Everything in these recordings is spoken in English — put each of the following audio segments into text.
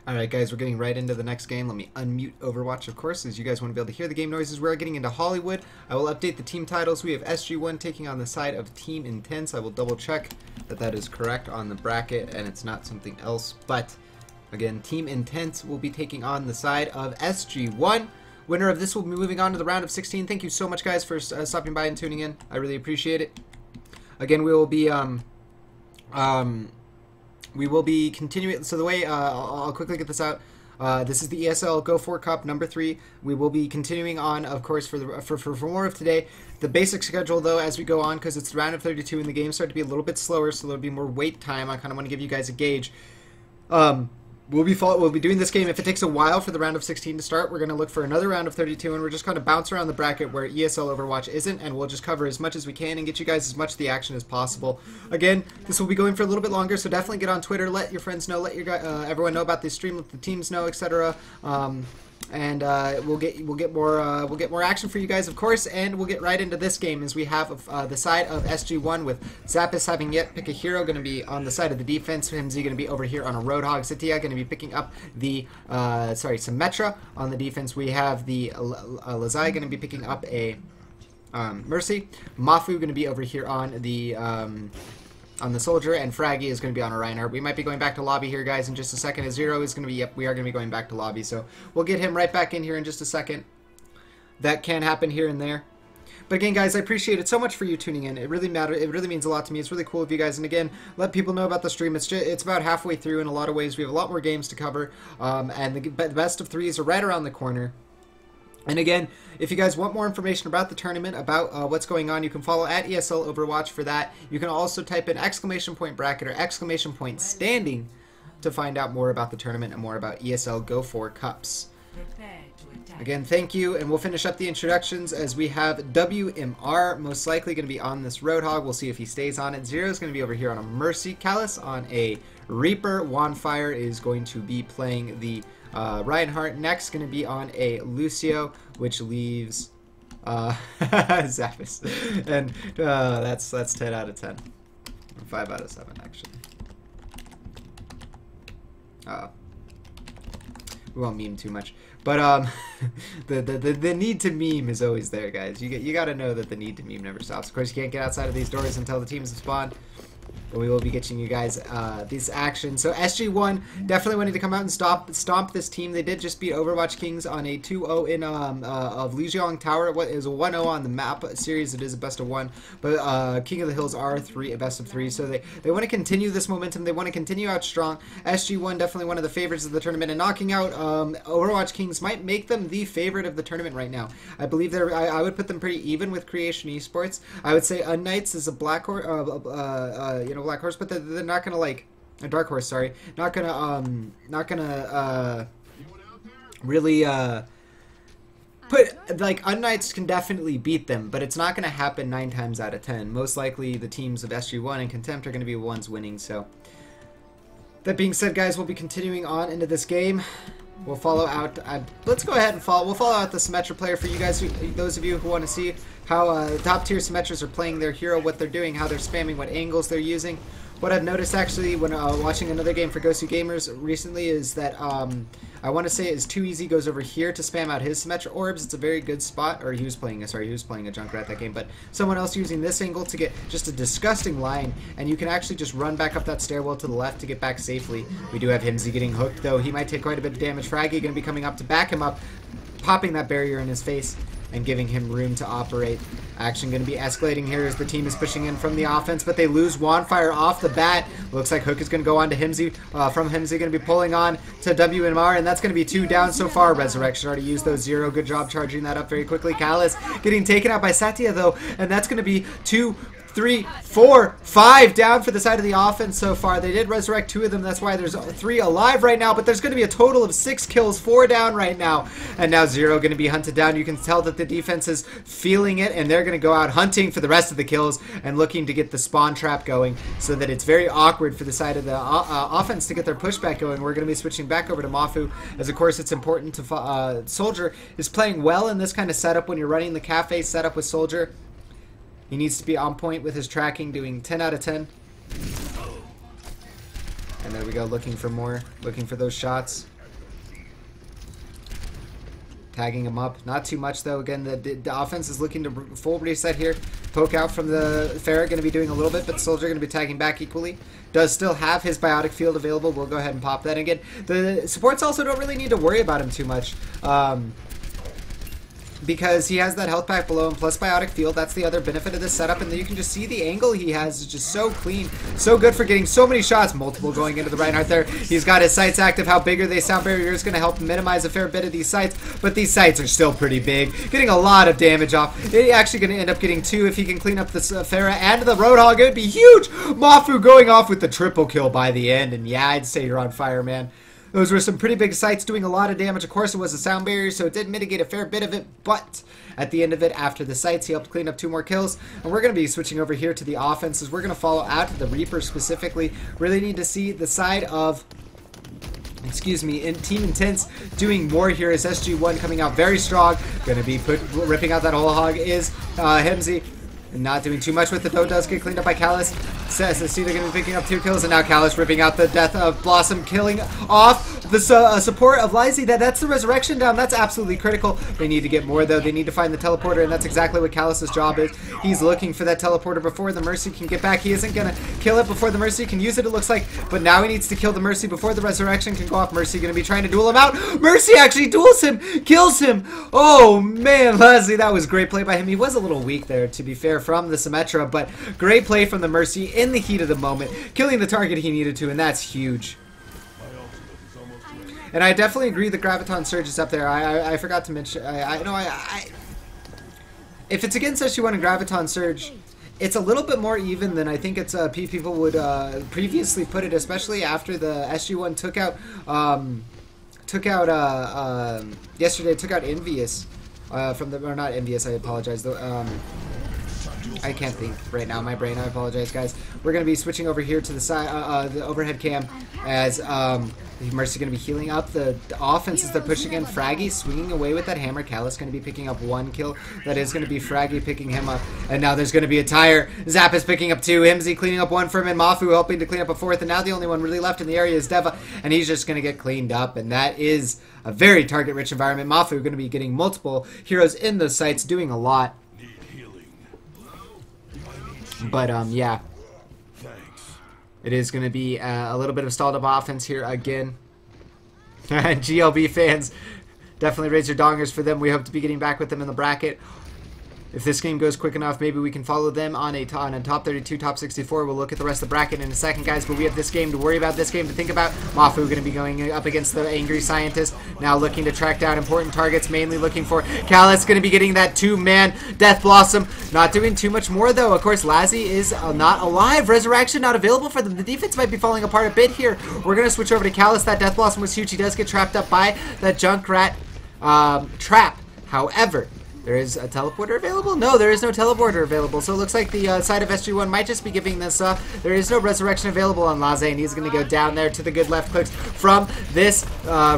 Alright guys, we're getting right into the next game. Let me unmute Overwatch, of course, as you guys want to be able to hear the game noises. We're getting into Hollywood. I will update the team titles. We have SG-1 taking on the side of Team Intense. I will double check that that is correct on the bracket and it's not something else. But, again, Team Intense will be taking on the side of SG-1. Winner of this will be moving on to the round of 16. Thank you so much, guys, for stopping by and tuning in. I really appreciate it. Again, we will be continuing. So the way I'll quickly get this out. This is the ESL Go4 Cup number 3. We will be continuing on, of course, for more of today. The basic schedule, though, as we go on, because it's the round of 32 and the games start to be a little bit slower, so there'll be more wait time. I kind of want to give you guys a gauge. We'll be doing this game. If it takes a while for the round of 16 to start, we're going to look for another round of 32, and we're just going to bounce around the bracket where ESL Overwatch isn't, and we'll just cover as much as we can and get you guys as much of the action as possible. Again, this will be going for a little bit longer, so definitely get on Twitter, let your friends know, let your everyone know about this stream, let the teams know, etc. And we'll get more action for you guys, of course, and we'll get right into this game as we have the side of SG1 with Zappis having yet pick a hero, going to be on the side of the defense. Himzy going to be over here on a Roadhog. Satya going to be picking up the Symmetra on the defense. We have the Lazai going to be picking up a Mercy. Mafu going to be over here on the Soldier, and Fraggy is going to be on a Reinhardt. We might be going back to lobby here, guys, in just a second. Zero is going to be, yep, we are going to be going back to lobby, so we'll get him right back in here in just a second. That can happen here and there. But again, guys, I appreciate it so much for you tuning in. It really matters. It really means a lot to me. It's really cool of you guys. And again, let people know about the stream. It's about halfway through in a lot of ways. We have a lot more games to cover, and the best of threes are right around the corner. And again, if you guys want more information about the tournament, about what's going on, you can follow at ESL Overwatch for that. You can also type in !bracket or !standing to find out more about the tournament and more about ESL Go4 Cups. Again, thank you, and we'll finish up the introductions as we have WMR most likely going to be on this Roadhog. We'll see if he stays on it. Zero is going to be over here on a Mercy. Callus on a Reaper. Wanfire is going to be playing the Reinhardt. Next going to be on a Lucio, which leaves Zappis. And that's 10 out of 10. 5 out of 7, actually. We won't meme too much. But the need to meme is always there, guys. You got to know that the need to meme never stops. Of course, you can't get outside of these doors until the teams have spawned. But we will be getting you guys these actions. So SG1 definitely wanted to come out and stomp this team. They did just beat Overwatch Kings on a 2-0 in of Lijiang Tower. It was a 1-0 on the map series. It is a best of 1. But King of the Hills are a best of 3. So they want to continue this momentum. They want to continue out strong. SG1 definitely one of the favorites of the tournament. And knocking out Overwatch Kings might make them the favorite of the tournament right now. I believe I would put them pretty even with Creation Esports. I would say Unknights is a black horse, Black Horse, but they're not gonna like a Dark Horse. Sorry, not gonna really put like Unknights can definitely beat them, but it's not gonna happen 9 times out of 10. Most likely, the teams of SG1 and Contempt are gonna be the ones winning. So that being said, guys, we'll be continuing on into this game. We'll follow out. Let's go ahead and follow. We'll follow out the Symmetra player for you guys. Those of you who want to see how top tier Symmetras are playing their hero, what they're doing, how they're spamming, what angles they're using. What I've noticed actually when watching another game for Gosu Gamers recently is that I want to say is Too Easy goes over here to spam out his Symmetra orbs. It's a very good spot. Or he was playing a Junkrat that game, but someone else using this angle to get just a disgusting line, and you can actually just run back up that stairwell to the left to get back safely. We do have Himzy getting hooked though. He might take quite a bit of damage. Fraggy going to be coming up to back him up, popping that barrier in his face and giving him room to operate. Action going to be escalating here as the team is pushing in from the offense, but they lose Wanfire off the bat. Looks like Hook is going to go on to Himzy. From Himzy going to be pulling on to WMR, and that's going to be 2 down so far. Resurrection already used those 0. Good job charging that up very quickly. Callus getting taken out by Satya though, and that's going to be 2, 3, 4, 5 down for the side of the offense so far. They did resurrect 2 of them. That's why there's 3 alive right now. But there's going to be a total of 6 kills, 4 down right now. And now 0 going to be hunted down. You can tell that the defense is feeling it, and they're going to go out hunting for the rest of the kills and looking to get the spawn trap going so that it's very awkward for the side of the offense to get their pushback going. We're going to be switching back over to Mafu, as of course it's important to Soldier is playing well in this kind of setup when you're running the cafe setup with Soldier. He needs to be on point with his tracking, doing 10 out of 10. And there we go, looking for more, looking for those shots. tagging him up. Not too much, though. Again, the offense is looking to full reset here. Poke out from the Pharah, going to be doing a little bit, but Soldier going to be tagging back equally. Does still have his biotic field available. We'll go ahead and pop that. Again, the supports also don't really need to worry about him too much. Because he has that health pack below him plus biotic field. That's the other benefit of this setup, and then you can just see the angle he has is just so clean, so good for getting so many shots. Multiple going into the Reinhardt there. He's got his sights active. How big are they? Sound barrier is going to help minimize a fair bit of these sights, but these sights are still pretty big, getting a lot of damage off. He's actually going to end up getting 2 if he can clean up this Pharah and the Roadhog. It would be huge. Mafu going off with the triple kill by the end, and yeah, I'd say you're on fire, man. Those were some pretty big sights doing a lot of damage. Of course, it was a sound barrier, so it did mitigate a fair bit of it. But at the end of it, after the sights, he helped clean up 2 more kills. And we're going to be switching over here to the offenses. We're going to follow out to the Reaper specifically. Really need to see the side of... Excuse me, in Team Intense doing more here as SG-1 coming out very strong. Going to be ripping out that whole hog is Hemsey. Not doing too much with it, though. Does get cleaned up by Callus. Says the Cedar going to be picking up 2 kills, and now Callus ripping out the death of Blossom, killing off the support of Lizzie. That's the resurrection down. That's absolutely critical. They need to get more, though. They need to find the teleporter, and that's exactly what Callus's job is. He's looking for that teleporter before the Mercy can get back. He isn't going to kill it before the Mercy can use it, it looks like, but now he needs to kill the Mercy before the resurrection can go off. Mercy going to be trying to duel him out. Mercy actually duels him, kills him. Oh, man, Leslie, that was great play by him. He was a little weak there, to be fair, from the Symmetra, but great play from the Mercy in the heat of the moment, killing the target he needed to, and that's huge. And I definitely agree that Graviton Surge is up there. I forgot to mention, if it's against SG-1 and Graviton Surge, it's a little bit more even than I think it's people would previously put it, especially after the SG-1 yesterday took out Envious from the, or not Envious, I apologize, though. I can't think right now, my brain, I apologize, guys. We're going to be switching over here to the side, the overhead cam, as Mercy going to be healing up the offenses they're pushing in. Fraggy swinging away with that hammer. Callus going to be picking up 1 kill. That is going to be Fraggy picking him up. And now there's going to be a tire. Zap is picking up 2. Himsey cleaning up 1 for him, and Mafu helping to clean up a 4th. And now the only one really left in the area is Deva, and he's just going to get cleaned up. And that is a very target-rich environment. Mafu going to be getting multiple heroes in those sites, doing a lot. But, yeah. It is going to be a little bit of stalled up offense here again. GLB fans, definitely raise your dongers for them. We hope to be getting back with them in the bracket. If this game goes quick enough, maybe we can follow them on a top 32, top 64. We'll look at the rest of the bracket in a second, guys. But we have this game to worry about, this game to think about. Mafu going to be going up against the Angry Scientist. Now looking to track down important targets, mainly looking for Callus. Going to be getting that 2-man Death Blossom. Not doing too much more, though. Of course, Lazzy is not alive. Resurrection not available for them. The defense might be falling apart a bit here. We're going to switch over to Callus. That Death Blossom was huge. He does get trapped up by that Junkrat trap. However, there is a teleporter available? No, there is no teleporter available. So it looks like the side of SG-1 might just be giving this up. There is no resurrection available on Laze, and he's going to go down there to the good left clicks from this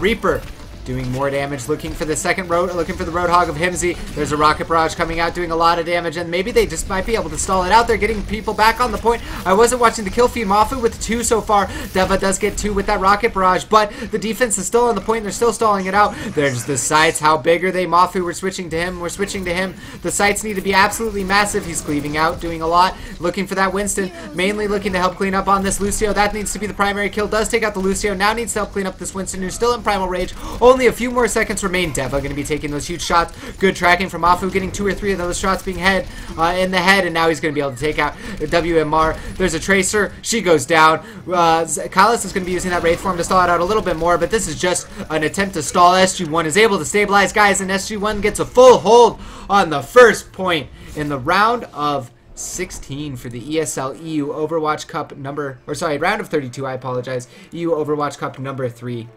Reaper. Doing more damage, looking for the second road, looking for the Roadhog of Himsey. There's a Rocket Barrage coming out, doing a lot of damage, and maybe they just might be able to stall it out. They're getting people back on the point. I wasn't watching the kill feed. Mafu with 2 so far. Deva does get 2 with that Rocket Barrage, but the defense is still on the point. They're still stalling it out. There's the sights. How big are they? Mafu, we're switching to him. We're switching to him. The sights need to be absolutely massive. He's cleaving out, doing a lot. Looking for that Winston, mainly looking to help clean up on this Lucio. That needs to be the primary kill. Does take out the Lucio. Now needs to help clean up this Winston, who's still in Primal Rage. Only a few more seconds remain. Deva going to be taking those huge shots. Good tracking from Mafu, getting 2 or 3 of those shots being in the head, and now he's going to be able to take out the WMR. There's a Tracer. She goes down. Callus is going to be using that Wraith form to stall it out a little bit more, but this is just an attempt to stall. SG-1 is able to stabilize, guys, and SG-1 gets a full hold on the first point in the round of 16 for the ESL EU Overwatch Cup number, or sorry, round of 32, I apologize. EU Overwatch Cup number 3.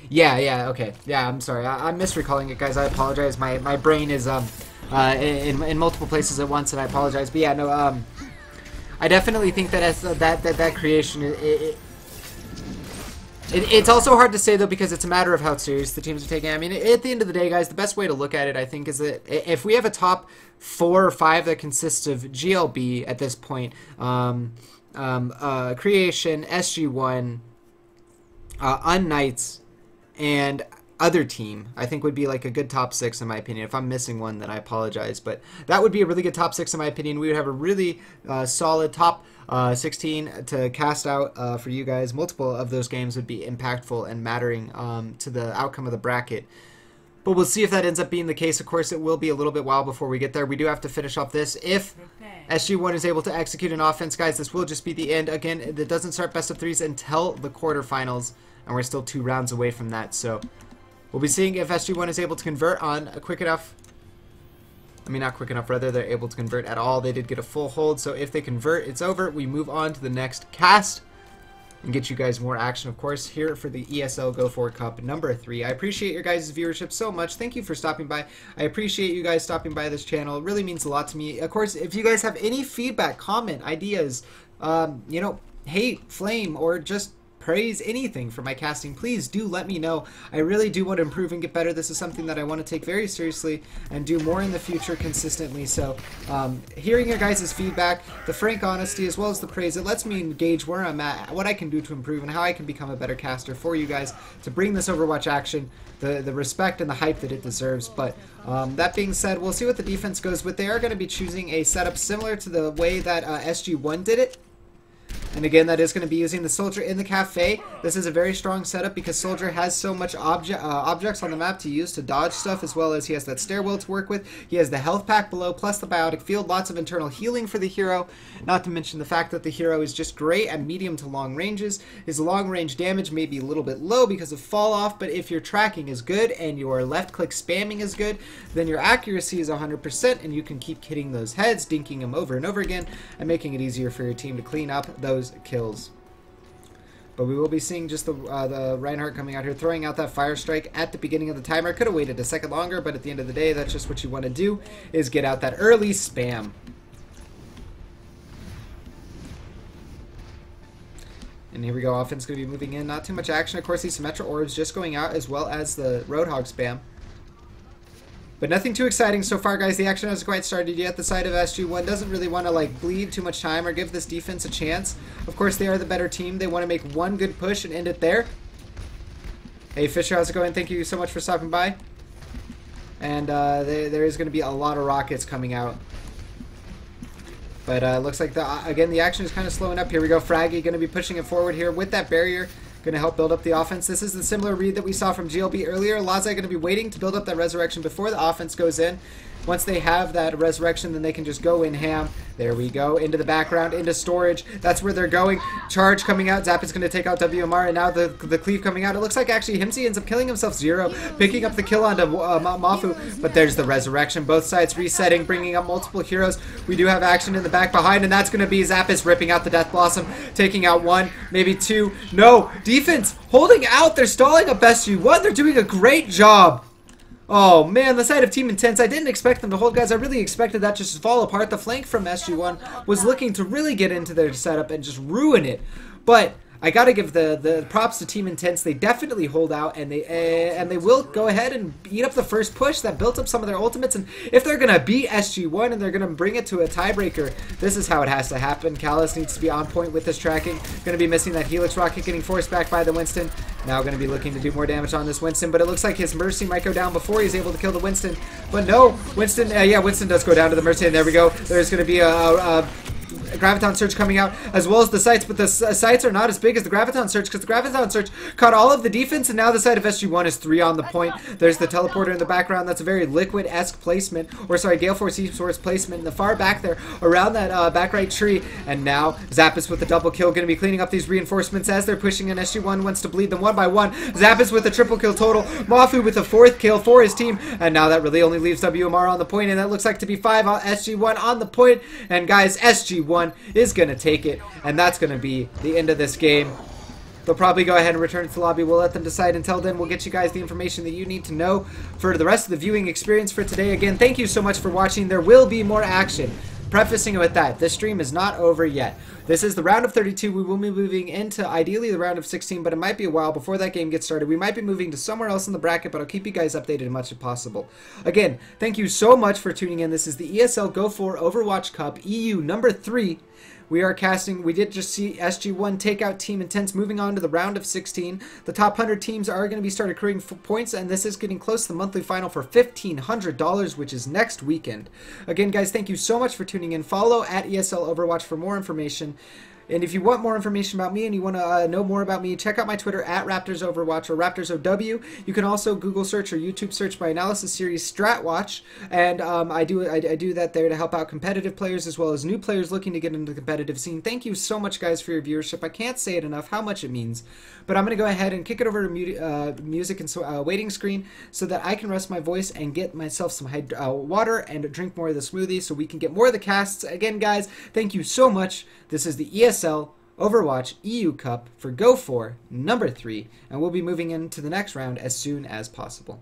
Yeah, okay. Yeah, I'm sorry. I'm misrecalling it, guys. I apologize. My brain is in multiple places at once, and I apologize. But yeah, no, I definitely think that that creation it's also hard to say, though, because it's a matter of how serious the teams are taking it. I mean, at the end of the day, guys, the best way to look at it, I think, is that if we have a top 4 or 5 that consists of GLB at this point, Creation, SG-1, Unknights, and other team, I think would be like a good top 6 in my opinion. If I'm missing one, then I apologize, but that would be a really good top 6 in my opinion. We would have a really solid top 16 to cast out for you guys. Multiple of those games would be impactful and mattering to the outcome of the bracket. But we'll see if that ends up being the case. Of course, it will be a little bit while before we get there. We do have to finish off this. If SG-1 is able to execute an offense, guys, this will just be the end. Again, it doesn't start best of 3s until the quarterfinals, and we're still 2 rounds away from that. So we'll be seeing if SG-1 is able to convert on a quick enough. I mean, not quick enough, rather, they're able to convert at all. They did get a full hold, so if they convert, it's over. We move on to the next cast and get you guys more action, of course, here for the ESL Go4 Cup number 3. I appreciate your guys' viewership so much. Thank you for stopping by. I appreciate you guys stopping by this channel. It really means a lot to me. Of course, if you guys have any feedback, comment, ideas, you know, hate, flame, or just praise, anything for my casting, please do let me know. I really do want to improve and get better. This is something that I want to take very seriously and do more in the future consistently. So hearing your guys' feedback, the frank honesty, as well as the praise, it lets me engage where I'm at, what I can do to improve, and how I can become a better caster for you guys to bring this Overwatch action the respect and the hype that it deserves. But that being said, we'll see what the defense goes with. They are going to be choosing a setup similar to the way that SG-1 did it. And again, that is going to be using the Soldier in the cafe. This is a very strong setup because Soldier has so much objects on the map to use to dodge stuff, as well as he has that stairwell to work with. He has the health pack below, plus the biotic field. Lots of internal healing for the hero. Not to mention the fact that the hero is just great at medium to long ranges. His long range damage may be a little bit low because of fall off, but if your tracking is good and your left click spamming is good, then your accuracy is 100% and you can keep hitting those heads, dinking them over and over again, and making it easier for your team to clean up those kills. But we will be seeing just the Reinhardt coming out here, throwing out that fire strike at the beginning of the timer. Could have waited a second longer, but at the end of the day, that's just what you want to do, is get out that early spam. And here we go, offense going to be moving in. Not too much action. Of course, these Symmetra orbs just going out, as well as the Roadhog spam. But nothing too exciting so far, guys. The action hasn't quite started yet. The side of SG-1 doesn't really want to like bleed too much time or give this defense a chance. Of course, they are the better team. They want to make one good push and end it there. Hey, Fisher, how's it going? Thank you so much for stopping by. And there is going to be a lot of rockets coming out. But looks like, again, the action is kind of slowing up. Here we go. Fraggy going to be pushing it forward here with that barrier. Going to help build up the offense. This is the similar read that we saw from GLB earlier. Lazai going to be waiting to build up that resurrection before the offense goes in. Once they have that resurrection, then they can just go in ham. There we go. Into the background, into storage. That's where they're going. Charge coming out. Zap is going to take out WMR, and now the cleave coming out. It looks like actually Himsey ends up killing himself. Zero, picking up the kill onto Mafu, but there's the resurrection. Both sides resetting, bringing up multiple heroes. We do have action in the back behind, and that's going to be Zappis ripping out the Death Blossom, taking out one, maybe two. No, defense holding out. They're stalling up SG-1. They're doing a great job. Oh man, the side of Team Intense, I didn't expect them to hold, guys. I really expected that just to fall apart. The flank from SG-1 was looking to really get into their setup and just ruin it. But I gotta give the props to Team Intense. They definitely hold out, and they will go ahead and eat up the first push that built up some of their ultimates. And if they're gonna beat SG-1 and they're gonna bring it to a tiebreaker, this is how it has to happen. Callus needs to be on point with this tracking. Gonna be missing that Helix rocket, getting forced back by the Winston. Now gonna be looking to do more damage on this Winston, but it looks like his Mercy might go down before he's able to kill the Winston. But no, Winston, yeah, Winston does go down to the Mercy, and there we go. There's gonna be a Graviton Surge coming out, as well as the sites, but the sites are not as big as the Graviton Surge, because the Graviton Surge caught all of the defense, and now the side of SG-1 is 3 on the point. There's the teleporter in the background. That's a very Liquid-esque placement, or sorry, Gale Force E-Source placement in the far back there, around that back right tree. And now Zappis with the double kill, going to be cleaning up these reinforcements as they're pushing in. SG-1 wants to bleed them one by one. Zappis with a triple kill total. Mafu with a 4th kill for his team, and now that really only leaves WMR on the point, and that looks like to be 5 SG-1 on the point. And guys, SG-1 is going to take it, and that's going to be the end of this game. They'll probably go ahead and return to the lobby. We'll let them decide. Until then, we'll get you guys the information that you need to know for the rest of the viewing experience for today. Again, thank you so much for watching. There will be more action. Prefacing it with that, this stream is not over yet. This is the round of 32. We will be moving into, ideally, the round of 16, but it might be a while before that game gets started. We might be moving to somewhere else in the bracket, but I'll keep you guys updated as much as possible. Again, thank you so much for tuning in. This is the ESL Go4 Overwatch Cup EU number 3. We are casting, we did just see SG-1 take out Team Intense, moving on to the round of 16. The top 100 teams are going to be start accruing points, and this is getting close to the monthly final for $1,500, which is next weekend. Again, guys, thank you so much for tuning in. Follow at ESL Overwatch for more information. And if you want more information about me and you want to know more about me, check out my Twitter at RaptorZ Overwatch or RaptorZOW. You can also Google search or YouTube search my analysis series StratWatch, and I do that there to help out competitive players as well as new players looking to get into the competitive scene. Thank you so much, guys, for your viewership. I can't say it enough how much it means. But I'm going to go ahead and kick it over to music and waiting screen so that I can rest my voice and get myself some water and drink more of the smoothie so we can get more of the casts. Again, guys, thank you so much. This is the ESL Overwatch EU Cup for Go4 number 3, and we'll be moving into the next round as soon as possible.